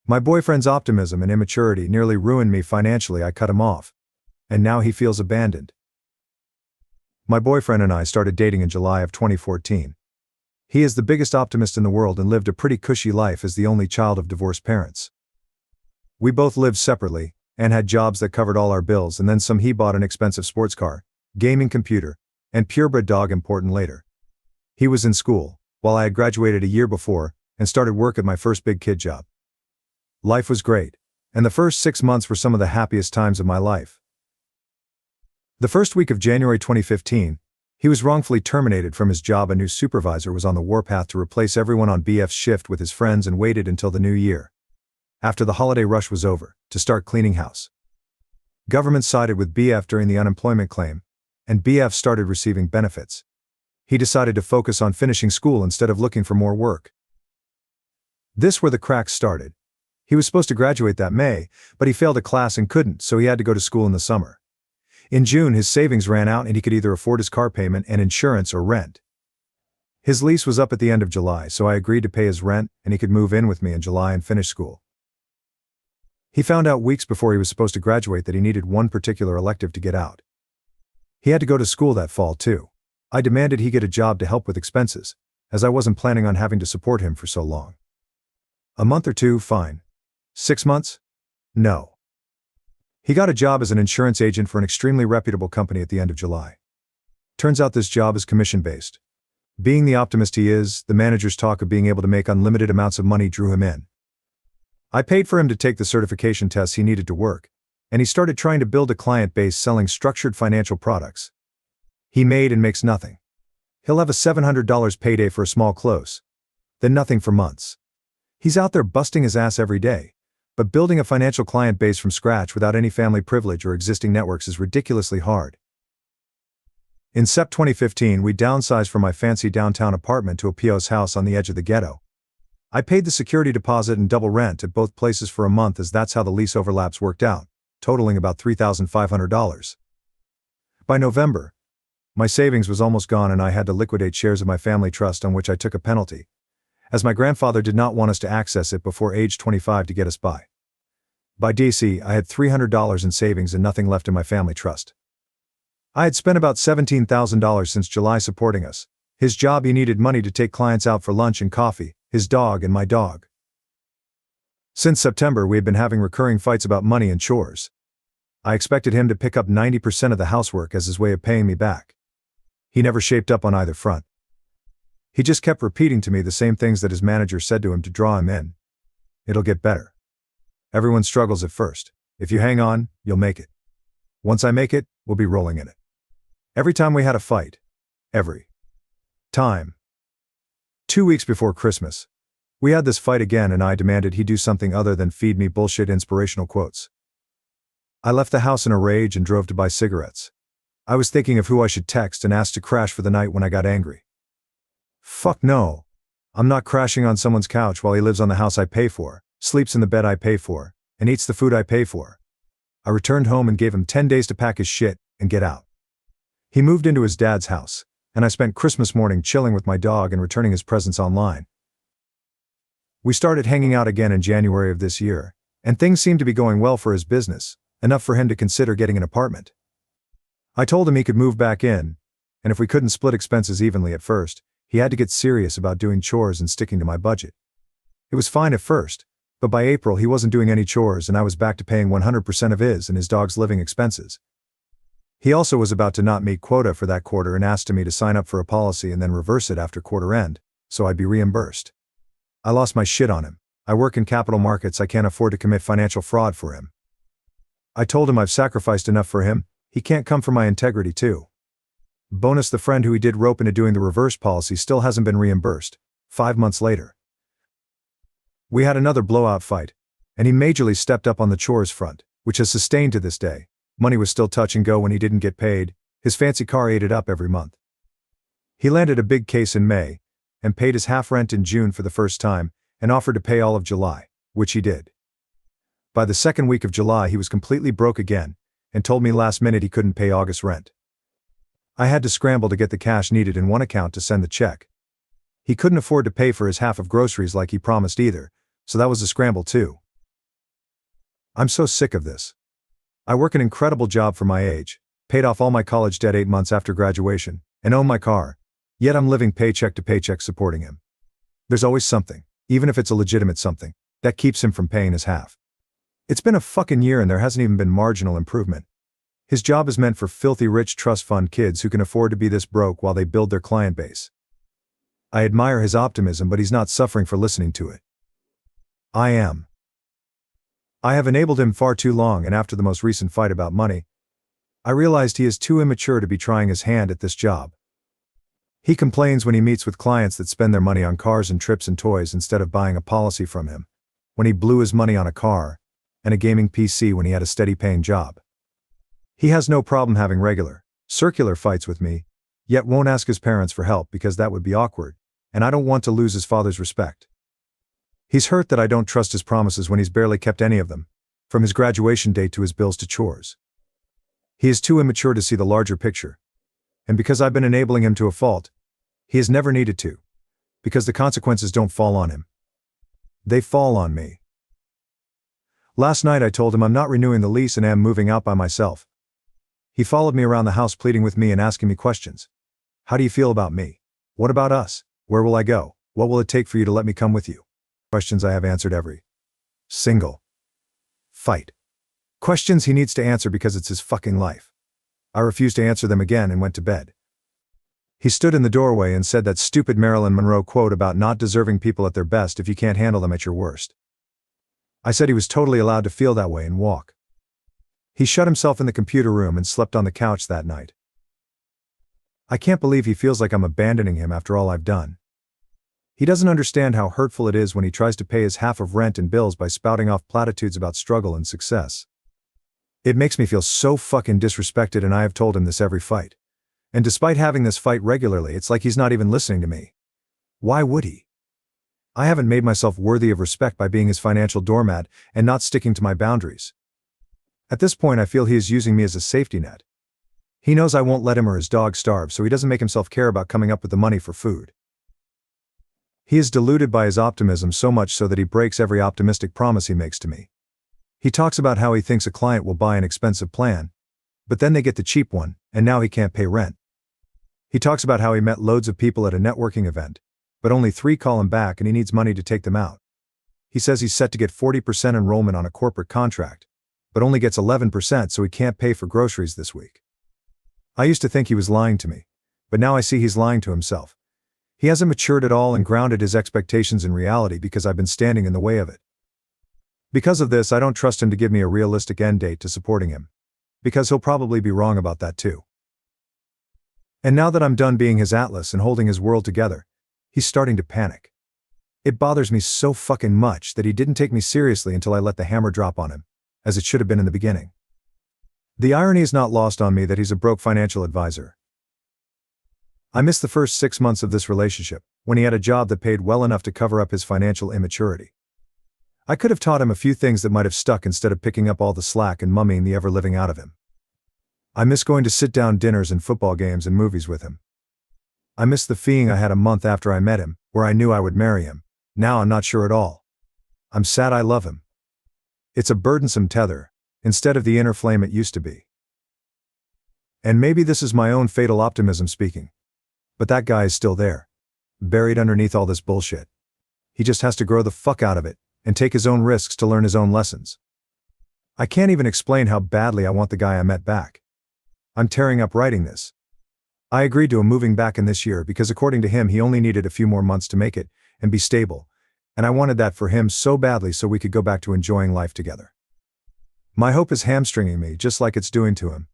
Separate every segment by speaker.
Speaker 1: My boyfriend's optimism and immaturity nearly ruined me financially. I cut him off. And now he feels abandoned. My boyfriend and I started dating in July of 2014. He is the biggest optimist in the world and lived a pretty cushy life as the only child of divorced parents. We both lived separately and had jobs that covered all our bills, and then some. He bought an expensive sports car, gaming computer, and purebred dog, important later. He was in school, while I had graduated a year before and started work at my first big kid job. Life was great, and the first 6 months were some of the happiest times of my life. The first week of January 2015, he was wrongfully terminated from his job. A new supervisor was on the warpath to replace everyone on BF's shift with his friends and waited until the new year, after the holiday rush was over, to start cleaning house. Government sided with BF during the unemployment claim, and BF started receiving benefits. He decided to focus on finishing school instead of looking for more work. This where the cracks started. He was supposed to graduate that May, but he failed a class and couldn't, so he had to go to school in the summer. In June, his savings ran out and he could either afford his car payment and insurance or rent. His lease was up at the end of July, so I agreed to pay his rent and he could move in with me in July and finish school. He found out weeks before he was supposed to graduate that he needed one particular elective to get out. He had to go to school that fall too. I demanded he get a job to help with expenses, as I wasn't planning on having to support him for so long. A month or two, fine. 6 months? No. He got a job as an insurance agent for an extremely reputable company at the end of July. Turns out this job is commission-based. Being the optimist he is, the manager's talk of being able to make unlimited amounts of money drew him in. I paid for him to take the certification tests he needed to work, and he started trying to build a client base selling structured financial products. He made and makes nothing. He'll have a $700 payday for a small close, then nothing for months. He's out there busting his ass every day, but building a financial client base from scratch without any family privilege or existing networks is ridiculously hard. In Sept 2015, we downsized from my fancy downtown apartment to a PO's house on the edge of the ghetto. I paid the security deposit and double rent at both places for a month, as that's how the lease overlaps worked out, totaling about $3,500. By November, my savings was almost gone and I had to liquidate shares of my family trust on which I took a penalty, as my grandfather did not want us to access it before age 25 to get us by. By DC, I had $300 in savings and nothing left in my family trust. I had spent about $17,000 since July supporting us, his job. He needed money to take clients out for lunch and coffee, his dog and my dog. Since September, we had been having recurring fights about money and chores. I expected him to pick up 90% of the housework as his way of paying me back. He never shaped up on either front. He just kept repeating to me the same things that his manager said to him to draw him in. It'll get better. Everyone struggles at first. If you hang on, you'll make it. Once I make it, we'll be rolling in it. Every time we had a fight. Every time. 2 weeks before Christmas, we had this fight again and I demanded he do something other than feed me bullshit inspirational quotes. I left the house in a rage and drove to buy cigarettes. I was thinking of who I should text and ask to crash for the night when I got angry. Fuck no. I'm not crashing on someone's couch while he lives on the house I pay for, sleeps in the bed I pay for, and eats the food I pay for. I returned home and gave him 10 days to pack his shit and get out. He moved into his dad's house, and I spent Christmas morning chilling with my dog and returning his presents online. We started hanging out again in January of this year, and things seemed to be going well for his business, enough for him to consider getting an apartment. I told him he could move back in, and if we couldn't split expenses evenly at first, he had to get serious about doing chores and sticking to my budget. It was fine at first, but by April he wasn't doing any chores and I was back to paying 100% of his and his dog's living expenses. He also was about to not meet quota for that quarter and asked me to sign up for a policy and then reverse it after quarter end, so I'd be reimbursed. I lost my shit on him. I work in capital markets. I can't afford to commit financial fraud for him. I told him I've sacrificed enough for him. He can't come for my integrity too. Bonus, the friend who he did rope into doing the reverse policy still hasn't been reimbursed, 5 months later. We had another blowout fight, and he majorly stepped up on the chores front, which has sustained to this day. Money was still touch and go when he didn't get paid. His fancy car ate it up every month. He landed a big case in May, and paid his half rent in June for the first time, and offered to pay all of July, which he did. By the second week of July he was completely broke again, and told me last minute he couldn't pay August rent. I had to scramble to get the cash needed in one account to send the check. He couldn't afford to pay for his half of groceries like he promised either, so that was a scramble too. I'm so sick of this. I work an incredible job for my age, paid off all my college debt 8 months after graduation, and own my car, yet I'm living paycheck to paycheck supporting him. There's always something, even if it's a legitimate something, that keeps him from paying his half. It's been a fucking year and there hasn't even been marginal improvement. His job is meant for filthy rich trust fund kids who can afford to be this broke while they build their client base. I admire his optimism, but he's not suffering for listening to it. I am. I have enabled him far too long, and after the most recent fight about money, I realized he is too immature to be trying his hand at this job. He complains when he meets with clients that spend their money on cars and trips and toys instead of buying a policy from him, when he blew his money on a car and a gaming PC when he had a steady paying job. He has no problem having regular, circular fights with me, yet won't ask his parents for help because that would be awkward, and I don't want to lose his father's respect. He's hurt that I don't trust his promises when he's barely kept any of them, from his graduation date to his bills to chores. He is too immature to see the larger picture. And because I've been enabling him to a fault, he has never needed to, because the consequences don't fall on him. They fall on me. Last night I told him I'm not renewing the lease and am moving out by myself. He followed me around the house pleading with me and asking me questions. How do you feel about me? What about us? Where will I go? What will it take for you to let me come with you? Questions I have answered every single fight. Questions he needs to answer because it's his fucking life. I refused to answer them again and went to bed. He stood in the doorway and said that stupid Marilyn Monroe quote about not deserving people at their best if you can't handle them at your worst. I said he was totally allowed to feel that way and walk. He shut himself in the computer room and slept on the couch that night. I can't believe he feels like I'm abandoning him after all I've done. He doesn't understand how hurtful it is when he tries to pay his half of rent and bills by spouting off platitudes about struggle and success. It makes me feel so fucking disrespected, and I have told him this every fight. And despite having this fight regularly, it's like he's not even listening to me. Why would he? I haven't made myself worthy of respect by being his financial doormat and not sticking to my boundaries. At this point I feel he is using me as a safety net. He knows I won't let him or his dog starve, so he doesn't make himself care about coming up with the money for food. He is deluded by his optimism so much so that he breaks every optimistic promise he makes to me. He talks about how he thinks a client will buy an expensive plan, but then they get the cheap one, and now he can't pay rent. He talks about how he met loads of people at a networking event, but only 3 call him back and he needs money to take them out. He says he's set to get 40% enrollment on a corporate contract, but only gets 11% so he can't pay for groceries this week. I used to think he was lying to me, but now I see he's lying to himself. He hasn't matured at all and grounded his expectations in reality because I've been standing in the way of it. Because of this, I don't trust him to give me a realistic end date to supporting him, because he'll probably be wrong about that too. And now that I'm done being his atlas and holding his world together, he's starting to panic. It bothers me so fucking much that he didn't take me seriously until I let the hammer drop on him, as it should have been in the beginning. The irony is not lost on me that he's a broke financial advisor. I missed the first 6 months of this relationship, when he had a job that paid well enough to cover up his financial immaturity. I could have taught him a few things that might have stuck instead of picking up all the slack and mumming the ever-living out of him. I miss going to sit-down dinners and football games and movies with him. I miss the feeling I had a month after I met him, where I knew I would marry him. Now I'm not sure at all. I'm sad I love him. It's a burdensome tether, instead of the inner flame it used to be. And maybe this is my own fatal optimism speaking. But that guy is still there, buried underneath all this bullshit. He just has to grow the fuck out of it, and take his own risks to learn his own lessons. I can't even explain how badly I want the guy I met back. I'm tearing up writing this. I agreed to him moving back in this year because according to him he only needed a few more months to make it, and be stable, and I wanted that for him so badly so we could go back to enjoying life together. My hope is hamstringing me just like it's doing to him.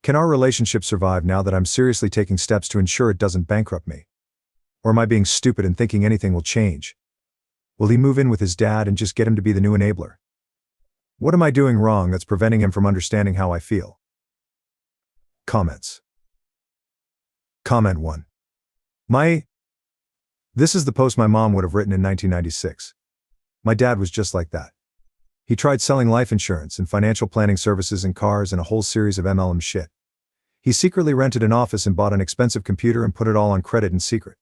Speaker 1: Can our relationship survive now that I'm seriously taking steps to ensure it doesn't bankrupt me? Or am I being stupid and thinking anything will change? Will he move in with his dad and just get him to be the new enabler? What am I doing wrong that's preventing him from understanding how I feel? Comments. Comment 1. This is the post my mom would have written in 1996. My dad was just like that. He tried selling life insurance and financial planning services and cars and a whole series of MLM shit. He secretly rented an office and bought an expensive computer and put it all on credit in secret.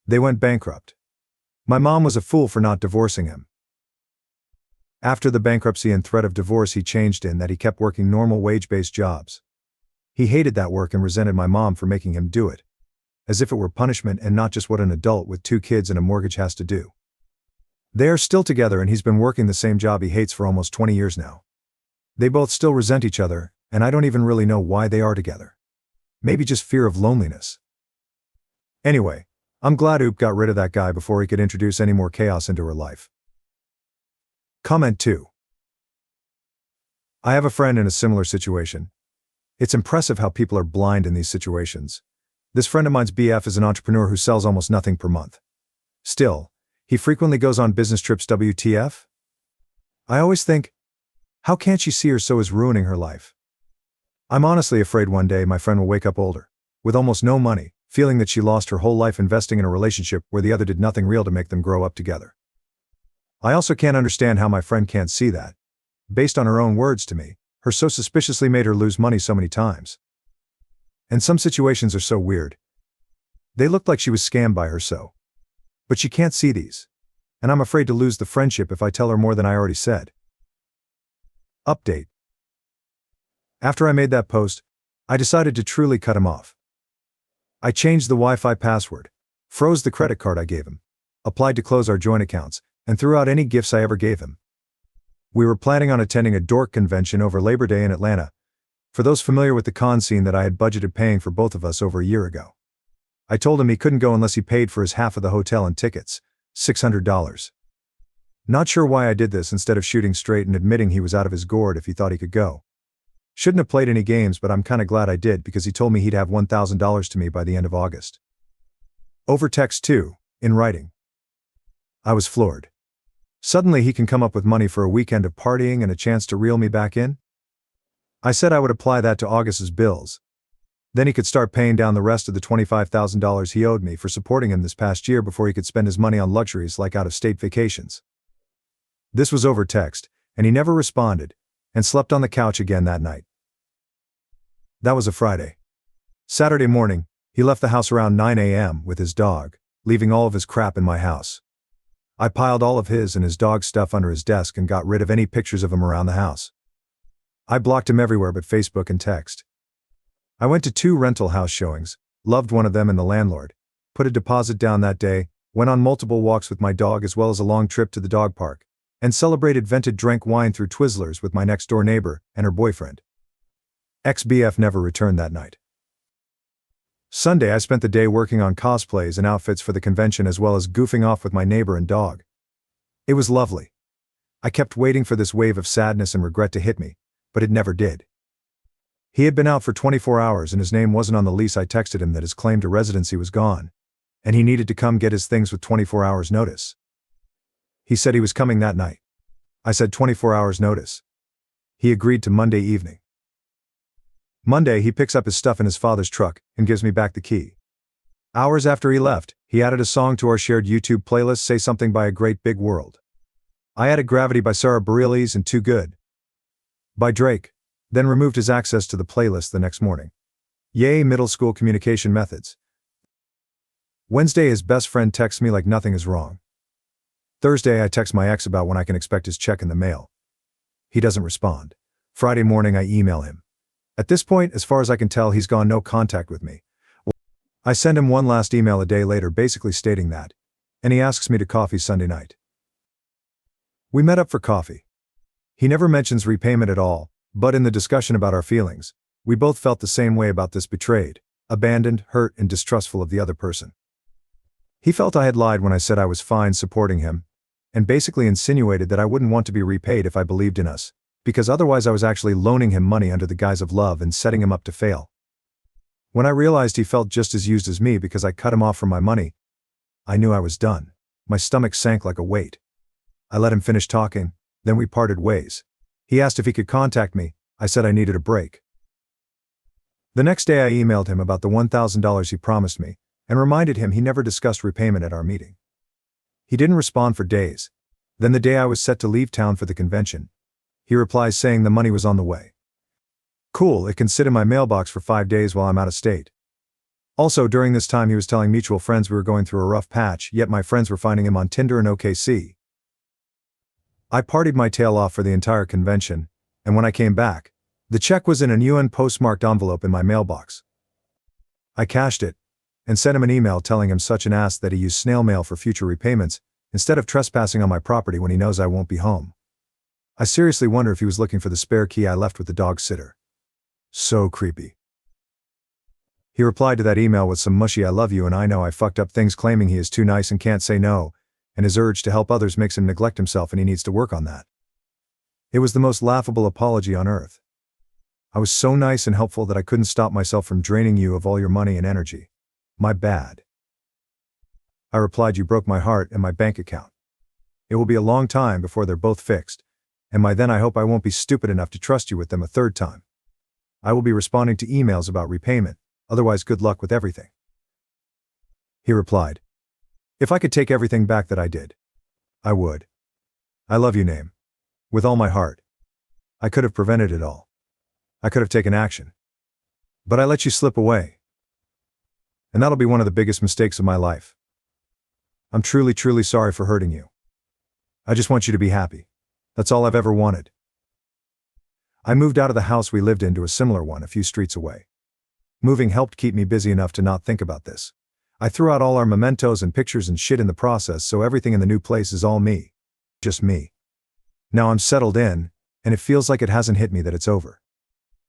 Speaker 1: They went bankrupt. My mom was a fool for not divorcing him. After the bankruptcy and threat of divorce, he changed in that he kept working normal wage-based jobs. He hated that work and resented my mom for making him do it, as if it were punishment and not just what an adult with 2 kids and a mortgage has to do. They are still together and he's been working the same job he hates for almost 20 years now. They both still resent each other, and I don't even really know why they are together. Maybe just fear of loneliness. Anyway, I'm glad Oop got rid of that guy before he could introduce any more chaos into her life. Comment 2. I have a friend in a similar situation. It's impressive how people are blind in these situations. This friend of mine's BF is an entrepreneur who sells almost nothing per month. Still, he frequently goes on business trips. WTF? I always think, how can't she see her so is ruining her life? I'm honestly afraid one day my friend will wake up older, with almost no money, feeling that she lost her whole life investing in a relationship where the other did nothing real to make them grow up together. I also can't understand how my friend can't see that. Based on her own words to me, her so suspiciously made her lose money so many times. And some situations are so weird. They looked like she was scammed by her so. But she can't see these. And I'm afraid to lose the friendship if I tell her more than I already said. Update. After I made that post, I decided to truly cut him off. I changed the Wi-Fi password, froze the credit card I gave him, applied to close our joint accounts, and threw out any gifts I ever gave him. We were planning on attending a dork convention over Labor Day in Atlanta, for those familiar with the con scene that I had budgeted paying for both of us over a year ago. I told him he couldn't go unless he paid for his half of the hotel and tickets, $600. Not sure why I did this instead of shooting straight and admitting he was out of his gourd if he thought he could go. Shouldn't have played any games, but I'm kinda glad I did because he told me he'd have $1,000 to me by the end of August. Over text too, in writing. I was floored. Suddenly he can come up with money for a weekend of partying and a chance to reel me back in? I said I would apply that to August's bills. Then he could start paying down the rest of the $25,000 he owed me for supporting him this past year before he could spend his money on luxuries like out-of-state vacations. This was over text, and he never responded, and slept on the couch again that night. That was a Friday. Saturday morning, he left the house around 9 a.m. with his dog, leaving all of his crap in my house. I piled all of his and his dog's stuff under his desk and got rid of any pictures of him around the house. I blocked him everywhere but Facebook and text. I went to 2 rental house showings, loved one of them and the landlord, put a deposit down that day, went on multiple walks with my dog as well as a long trip to the dog park, and celebrated drank wine through Twizzlers with my next-door neighbor and her boyfriend. Ex-BF never returned that night. Sunday I spent the day working on cosplays and outfits for the convention as well as goofing off with my neighbor and dog. It was lovely. I kept waiting for this wave of sadness and regret to hit me, but it never did. He had been out for 24 hours and his name wasn't on the lease. I texted him that his claim to residency was gone, and he needed to come get his things with 24 hours notice. He said he was coming that night. I said 24 hours notice. He agreed to Monday evening. Monday he picks up his stuff in his father's truck and gives me back the key. Hours after he left, he added a song to our shared YouTube playlist, Say Something by A Great Big World. I added Gravity by Sarah Bareilles and Too Good by Drake, then removed his access to the playlist the next morning. Yay, middle school communication methods. Wednesday his best friend texts me like nothing is wrong. Thursday I text my ex about when I can expect his check in the mail. He doesn't respond. Friday morning I email him. At this point, as far as I can tell, he's gone no contact with me. I send him one last email a day later basically stating that, and he asks me to coffee Sunday night. We met up for coffee. He never mentions repayment at all, but in the discussion about our feelings, we both felt the same way about this: betrayed, abandoned, hurt, and distrustful of the other person. He felt I had lied when I said I was fine supporting him, and basically insinuated that I wouldn't want to be repaid if I believed in us, because otherwise I was actually loaning him money under the guise of love and setting him up to fail. When I realized he felt just as used as me because I cut him off from my money, I knew I was done. My stomach sank like a weight. I let him finish talking, then we parted ways. He asked if he could contact me. I said I needed a break. The next day I emailed him about the $1,000 he promised me, and reminded him he never discussed repayment at our meeting. He didn't respond for days. Then the day I was set to leave town for the convention, he replies saying the money was on the way. Cool, it can sit in my mailbox for 5 days while I'm out of state. Also, during this time he was telling mutual friends we were going through a rough patch, yet my friends were finding him on Tinder and OKC. I partied my tail off for the entire convention, and when I came back, the check was in an UN postmarked envelope in my mailbox. I cashed it, and sent him an email telling him such an ass that he used snail mail for future repayments, instead of trespassing on my property when he knows I won't be home. I seriously wonder if he was looking for the spare key I left with the dog sitter. So creepy. He replied to that email with some mushy "I love you and I know I fucked up" things, claiming he is too nice and can't say no, and his urge to help others makes him neglect himself and he needs to work on that. It was the most laughable apology on earth. I was so nice and helpful that I couldn't stop myself from draining you of all your money and energy. My bad. I replied, "You broke my heart and my bank account. It will be a long time before they're both fixed, and by then I hope I won't be stupid enough to trust you with them a third time. I will be responding to emails about repayment, otherwise good luck with everything." He replied, "If I could take everything back that I did, I would. I love you, name. With all my heart. I could have prevented it all. I could have taken action. But I let you slip away. And that'll be one of the biggest mistakes of my life. I'm truly, truly sorry for hurting you. I just want you to be happy. That's all I've ever wanted." I moved out of the house we lived in to a similar one a few streets away. Moving helped keep me busy enough to not think about this. I threw out all our mementos and pictures and shit in the process, so everything in the new place is all me. Just me. Now I'm settled in, and it feels like it hasn't hit me that it's over.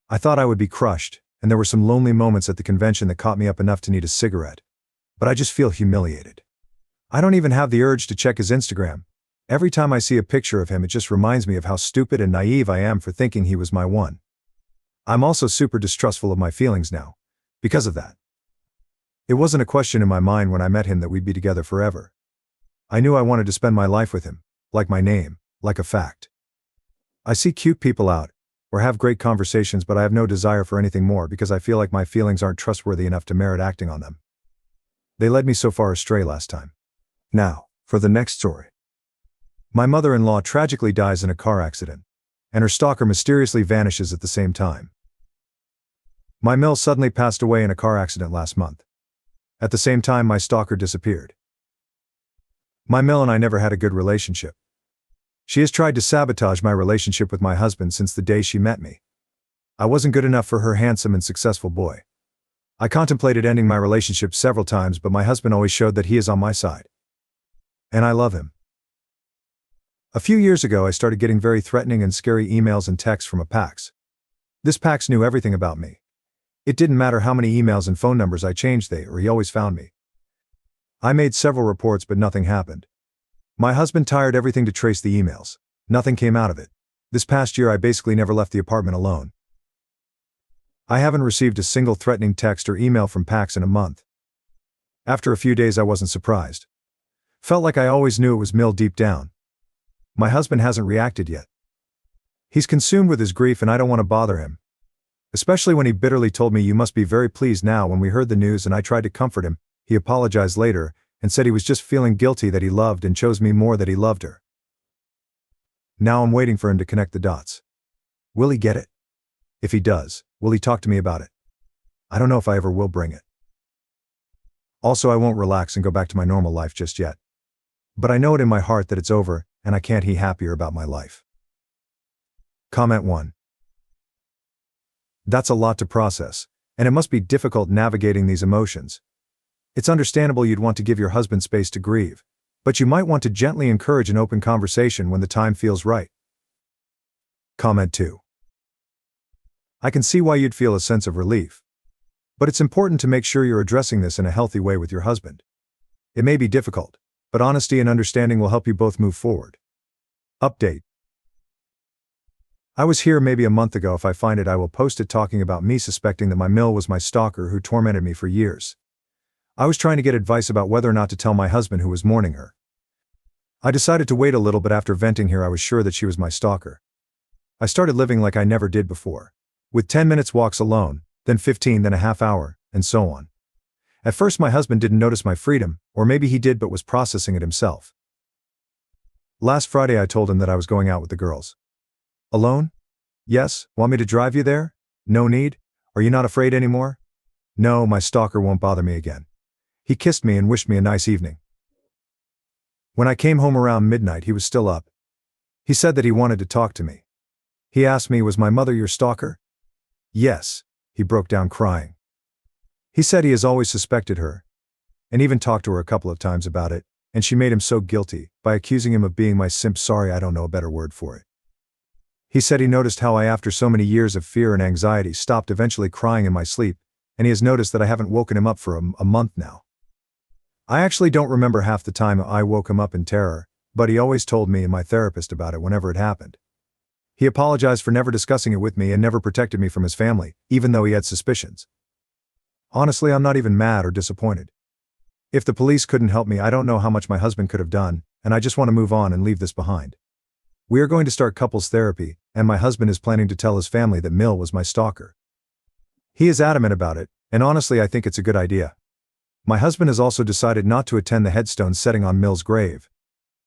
Speaker 1: I thought I would be crushed, and there were some lonely moments at the convention that caught me up enough to need a cigarette. But I just feel humiliated. I don't even have the urge to check his Instagram. Every time I see a picture of him, it just reminds me of how stupid and naive I am for thinking he was my one. I'm also super distrustful of my feelings now, because of that. It wasn't a question in my mind when I met him that we'd be together forever. I knew I wanted to spend my life with him, like my name, like a fact. I see cute people out, or have great conversations, but I have no desire for anything more because I feel like my feelings aren't trustworthy enough to merit acting on them. They led me so far astray last time. Now, for the next story. My mother-in-law tragically dies in a car accident, and her stalker mysteriously vanishes at the same time. My mill suddenly passed away in a car accident last month. At the same time, my stalker disappeared. My mill and I never had a good relationship. She has tried to sabotage my relationship with my husband since the day she met me. I wasn't good enough for her handsome and successful boy. I contemplated ending my relationship several times, but my husband always showed that he is on my side. And I love him. A few years ago, I started getting very threatening and scary emails and texts from a Pax. This Pax knew everything about me. It didn't matter how many emails and phone numbers I changed, he always found me. I made several reports, but nothing happened. My husband tired everything to trace the emails. Nothing came out of it. This past year I basically never left the apartment alone. I haven't received a single threatening text or email from Pax in a month. After a few days I wasn't surprised. Felt like I always knew it was Mill deep down. My husband hasn't reacted yet. He's consumed with his grief and I don't want to bother him. Especially when he bitterly told me, "You must be very pleased now," when we heard the news, and I tried to comfort him. He apologized later and said he was just feeling guilty that he loved and chose me more that he loved her. Now I'm waiting for him to connect the dots. Will he get it? If he does, will he talk to me about it? I don't know if I ever will bring it. Also, I won't relax and go back to my normal life just yet. But I know it in my heart that it's over, and I can't be happier about my life. Comment 1. That's a lot to process, and it must be difficult navigating these emotions. It's understandable you'd want to give your husband space to grieve, but you might want to gently encourage an open conversation when the time feels right. Comment 2. I can see why you'd feel a sense of relief. But it's important to make sure you're addressing this in a healthy way with your husband. It may be difficult, but honesty and understanding will help you both move forward. Update. I was here maybe a month ago. If I find it, I will post it, talking about me suspecting that my mill was my stalker who tormented me for years. I was trying to get advice about whether or not to tell my husband, who was mourning her. I decided to wait a little, but after venting here I was sure that she was my stalker. I started living like I never did before, with 10 minutes walks alone, then 15, then a half hour, and so on. At first my husband didn't notice my freedom, or maybe he did but was processing it himself. Last Friday I told him that I was going out with the girls. Alone? Yes. Want me to drive you there? No need. Are you not afraid anymore? No, my stalker won't bother me again. He kissed me and wished me a nice evening. When I came home around midnight he was still up. He said that he wanted to talk to me. He asked me, was my mother your stalker? Yes, he broke down crying. He said he has always suspected her, and even talked to her a couple of times about it, and she made him so guilty, by accusing him of being my simp. Sorry, I don't know a better word for it. He said he noticed how I, after so many years of fear and anxiety, stopped eventually crying in my sleep, and he has noticed that I haven't woken him up for a month now. I actually don't remember half the time I woke him up in terror, but he always told me and my therapist about it whenever it happened. He apologized for never discussing it with me and never protected me from his family, even though he had suspicions. Honestly, I'm not even mad or disappointed. If the police couldn't help me, I don't know how much my husband could have done, and I just want to move on and leave this behind. We are going to start couples therapy, and my husband is planning to tell his family that Mill was my stalker. He is adamant about it, and honestly I think it's a good idea. My husband has also decided not to attend the headstone setting on Mill's grave,